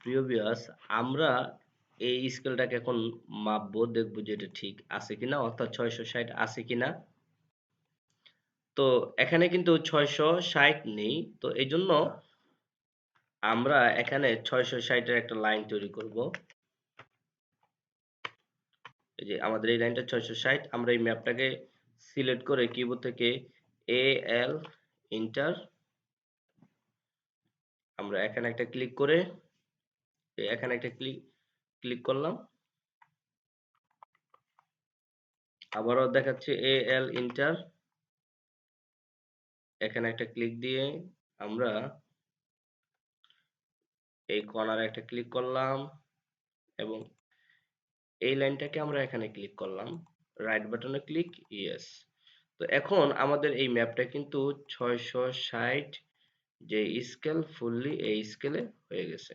প্রিয় ভিউয়ার্স, আমরা এই স্কেলটাকে এখন মাপবো, দেখবো যে এটা ঠিক আছে কিনা, অর্থাৎ 660 আছে কিনা। তো এখানে কিন্তু 660 নেই। তো এই জন্য আমরা এখানে 660 এর একটা লাইন তৈরি করব। এই যে আমাদের এই লাইনটা 660, আমরা এই ম্যাপটাকে সিলেক্ট করে কিবোর্ড থেকে এল ইন্টার, আমরা এখানে একটা ক্লিক করে এখানে একটা ক্লিক করলাম। আবারও দেখাচ্ছে এল ইন্টার, এখানে একটা ক্লিক দিয়ে আমরা এই কর্নারে একটা ক্লিক করলাম এবং এই লাইনটাকে আমরা এখানে ক্লিক করলাম, রাইট বাটনে ক্লিক, ইয়েস। তো এখন আমাদের এই ম্যাপটা কিন্তু 660 যে স্কেল ফুললি এই স্কেলে হয়ে গেছে।